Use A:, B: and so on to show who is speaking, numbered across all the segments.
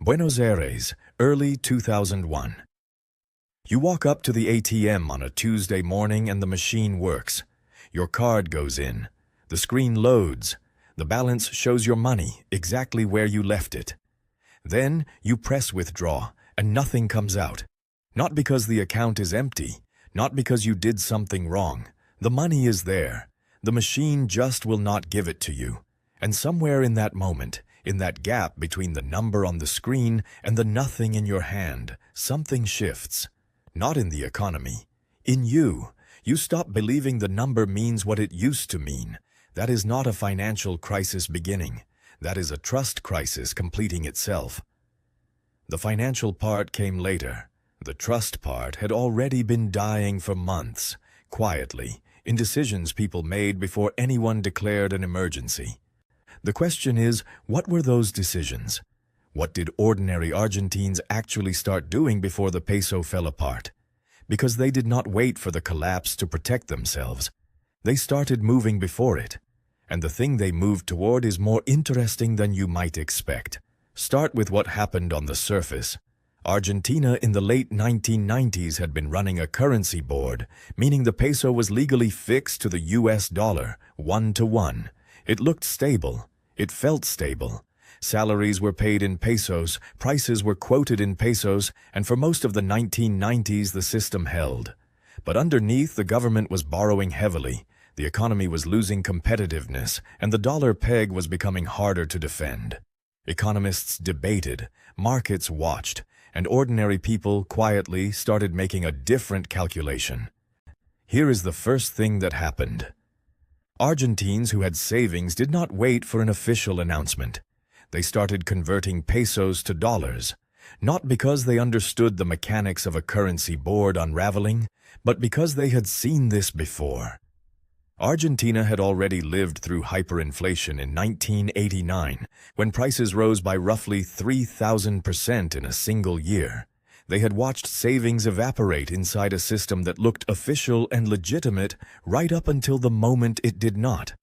A: Buenos Aires, early 2001. You walk up to the ATM on a Tuesday morning and the machine works. Your card goes in. The screen loads. The balance shows your money exactly where you left it. Then you press withdraw and nothing comes out. Not because the account is empty, not because you did something wrong. The money is there. The machine just will not give it to you. And somewhere in that moment, in that gap between the number on the screen and the nothing in your hand, something shifts. Not in the economy. In you. You stop believing the number means what it used to mean. That is not a financial crisis beginning. That is a trust crisis completing itself. The financial part came later. The trust part had already been dying for months, quietly, in decisions people made before anyone declared an emergency. The question is, what were those decisions? What did ordinary Argentines actually start doing before the peso fell apart? Because they did not wait for the collapse to protect themselves. They started moving before it. And the thing they moved toward is more interesting than you might expect. Start with what happened on the surface. Argentina in the late 1990s had been running a currency board, meaning the peso was legally fixed to the US dollar, 1-to-1. It looked stable. It felt stable. Salaries were paid in pesos, prices were quoted in pesos, and for most of the 1990s the system held. But underneath, the government was borrowing heavily, the economy was losing competitiveness, and the dollar peg was becoming harder to defend. Economists debated, markets watched, and ordinary people quietly started making a different calculation. Here is the first thing that happened. Argentines who had savings did not wait for an official announcement. They started converting pesos to dollars, not because they understood the mechanics of a currency board unraveling, but because they had seen this before. Argentina had already lived through hyperinflation in 1989, when prices rose by roughly 3,000% in a single year. They had watched savings evaporate inside a system that looked official and legitimate right up until the moment it did not.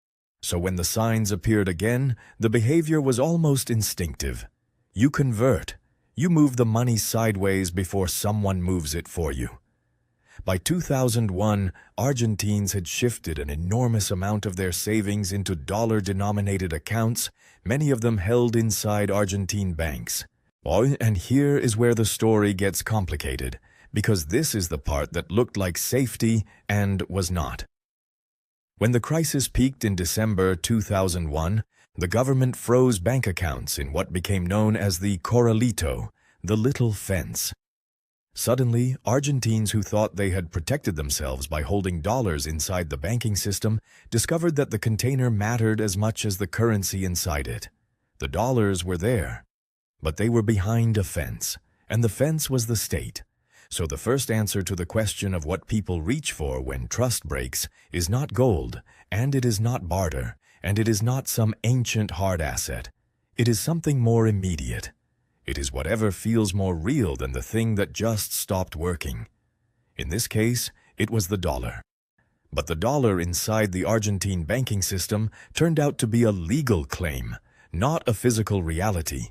A: So when the signs appeared again, the behavior was almost instinctive. You convert. You move the money sideways before someone moves it for you. By 2001, Argentines had shifted an enormous amount of their savings into dollar-denominated accounts, many of them held inside Argentine banks. And here is where the story gets complicated, because this is the part that looked like safety and was not. When the crisis peaked in December 2001, the government froze bank accounts in what became known as the corralito, the little fence. Suddenly, Argentines who thought they had protected themselves by holding dollars inside the banking system discovered that the container mattered as much as the currency inside it. The dollars were there, but they were behind a fence, and the fence was the state. So the first answer to the question of what people reach for when trust breaks is not gold, and it is not barter, and it is not some ancient hard asset. It is something more immediate. It is whatever feels more real than the thing that just stopped working. In this case, it was the dollar. But the dollar inside the Argentine banking system turned out to be a legal claim, not a physical reality.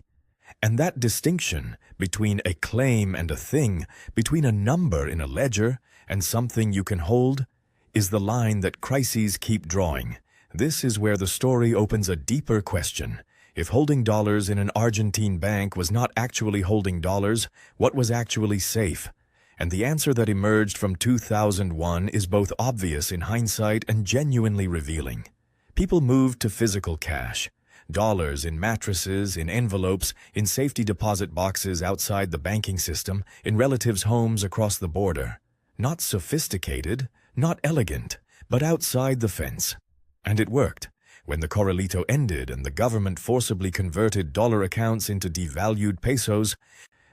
A: And that distinction between a claim and a thing, between a number in a ledger and something you can hold, is the line that crises keep drawing. This is where the story opens a deeper question. If holding dollars in an Argentine bank was not actually holding dollars, what was actually safe? And the answer that emerged from 2001 is both obvious in hindsight and genuinely revealing. People moved to physical cash. Dollars in mattresses, in envelopes, in safety deposit boxes outside the banking system, in relatives' homes across the border. Not sophisticated, not elegant, but outside the fence. And it worked. When the corralito ended and the government forcibly converted dollar accounts into devalued pesos,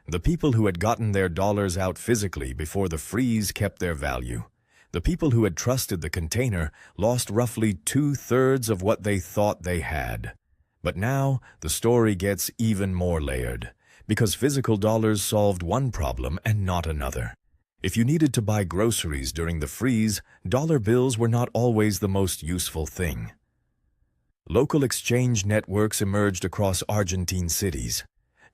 A: the people who had gotten their dollars out physically before the freeze kept their value. The people who had trusted the container lost roughly 2/3 of what they thought they had. But now, the story gets even more layered, because physical dollars solved one problem and not another. If you needed to buy groceries during the freeze, dollar bills were not always the most useful thing. Local exchange networks emerged across Argentine cities.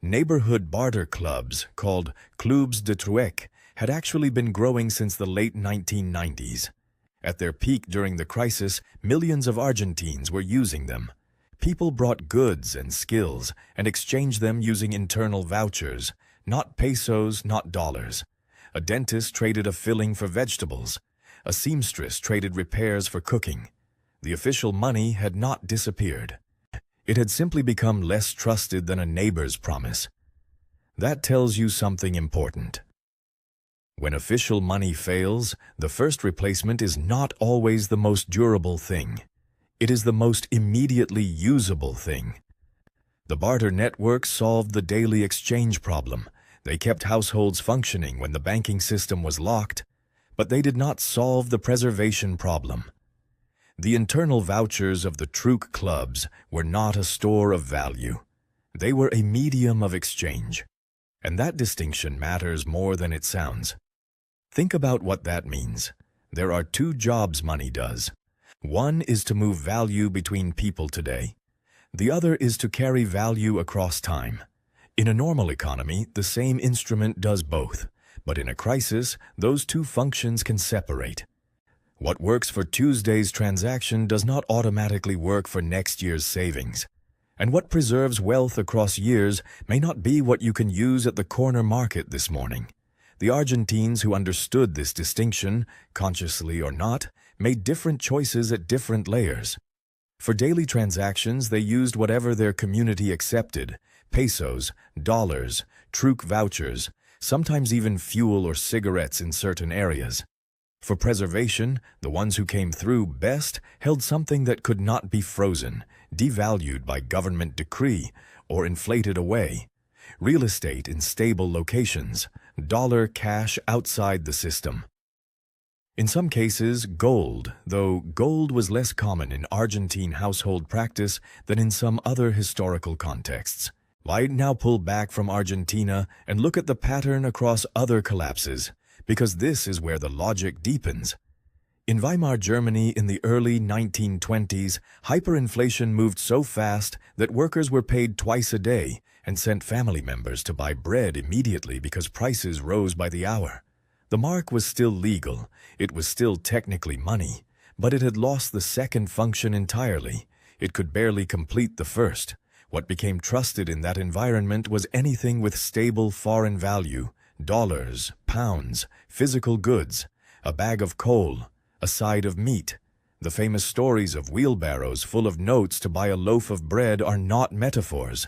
A: Neighborhood barter clubs, called clubs de trueque, had actually been growing since the late 1990s. At their peak during the crisis, millions of Argentines were using them. People brought goods and skills and exchanged them using internal vouchers, not pesos, not dollars. A dentist traded a filling for vegetables. A seamstress traded repairs for cooking. The official money had not disappeared. It had simply become less trusted than a neighbor's promise. That tells you something important. When official money fails, the first replacement is not always the most durable thing. It is the most immediately usable thing. The barter network solved the daily exchange problem. They kept households functioning when the banking system was locked, but they did not solve the preservation problem. The internal vouchers of the truque clubs were not a store of value. They were a medium of exchange. And that distinction matters more than it sounds. Think about what that means. There are two jobs money does. One is to move value between people today. The other is to carry value across time. In a normal economy, the same instrument does both. But in a crisis, those two functions can separate. What works for Tuesday's transaction does not automatically work for next year's savings. And what preserves wealth across years may not be what you can use at the corner market this morning. The Argentines who understood this distinction, consciously or not, made different choices at different layers. For daily transactions, they used whatever their community accepted: pesos, dollars, truque vouchers, sometimes even fuel or cigarettes in certain areas. For preservation, the ones who came through best held something that could not be frozen, devalued by government decree, or inflated away. Real estate in stable locations, dollar cash outside the system. In some cases, gold, though gold was less common in Argentine household practice than in some other historical contexts. Why now pull back from Argentina and look at the pattern across other collapses, because this is where the logic deepens. In Weimar Germany in the early 1920s, hyperinflation moved so fast that workers were paid twice a day and sent family members to buy bread immediately because prices rose by the hour. The mark was still legal, it was still technically money, but it had lost the second function entirely. It could barely complete the first. What became trusted in that environment was anything with stable foreign value: dollars, pounds, physical goods, a bag of coal, a side of meat. The famous stories of wheelbarrows full of notes to buy a loaf of bread are not metaphors.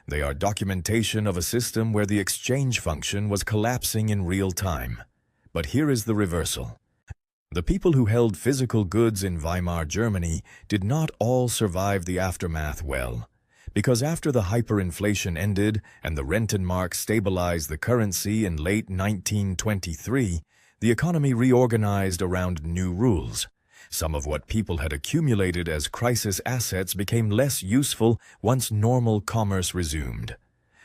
A: They are documentation of a system where the exchange function was collapsing in real time. But here is the reversal. The people who held physical goods in Weimar Germany did not all survive the aftermath well, because after the hyperinflation ended and the Rentenmark stabilized the currency in late 1923, the economy reorganized around new rules. Some of what people had accumulated as crisis assets became less useful once normal commerce resumed.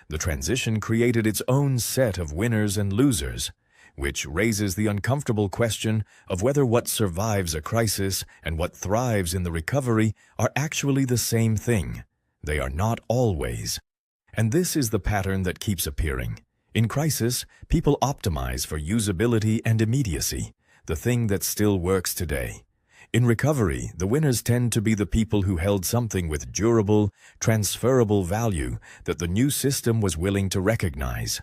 A: The transition created its own set of winners and losers, which raises the uncomfortable question of whether what survives a crisis and what thrives in the recovery are actually the same thing. They are not always. And this is the pattern that keeps appearing. In crisis, people optimize for usability and immediacy, the thing that still works today. In recovery, the winners tend to be the people who held something with durable, transferable value that the new system was willing to recognize.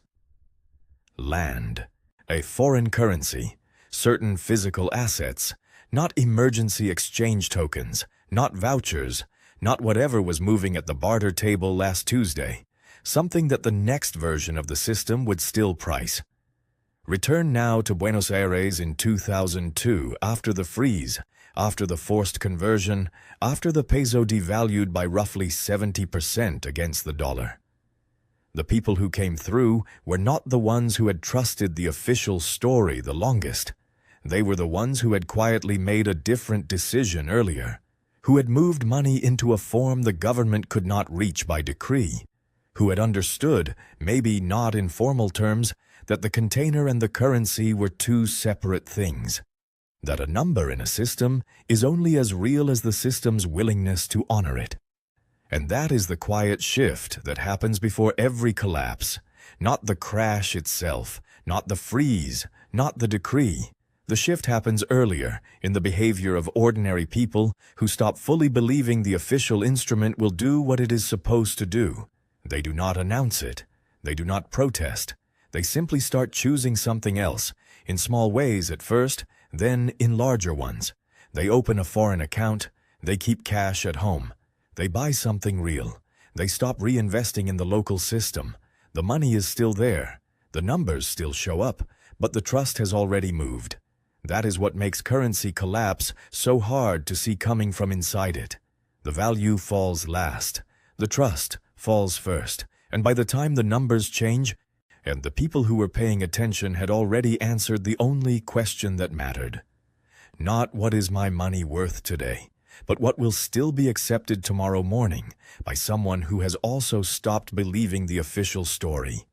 A: Land, a foreign currency, certain physical assets, not emergency exchange tokens, not vouchers, not whatever was moving at the barter table last Tuesday, something that the next version of the system would still price. Return now to Buenos Aires in 2002, after the freeze, after the forced conversion, after the peso devalued by roughly 70% against the dollar. The people who came through were not the ones who had trusted the official story the longest. They were the ones who had quietly made a different decision earlier, who had moved money into a form the government could not reach by decree, who had understood, maybe not in formal terms, that the container and the currency were two separate things, that a number in a system is only as real as the system's willingness to honor it. And that is the quiet shift that happens before every collapse. Not the crash itself, not the freeze, not the decree. The shift happens earlier, in the behavior of ordinary people who stop fully believing the official instrument will do what it is supposed to do. They do not announce it. They do not protest. They simply start choosing something else, in small ways at first, then in larger ones. They open a foreign account. They keep cash at home. They buy something real. They stop reinvesting in the local system. The money is still there. The numbers still show up, but the trust has already moved. That is what makes currency collapse so hard to see coming from inside it. The value falls last. The trust falls first. And by the time the numbers change, and the people who were paying attention had already answered the only question that mattered. Not what is my money worth today, but what will still be accepted tomorrow morning by someone who has also stopped believing the official story.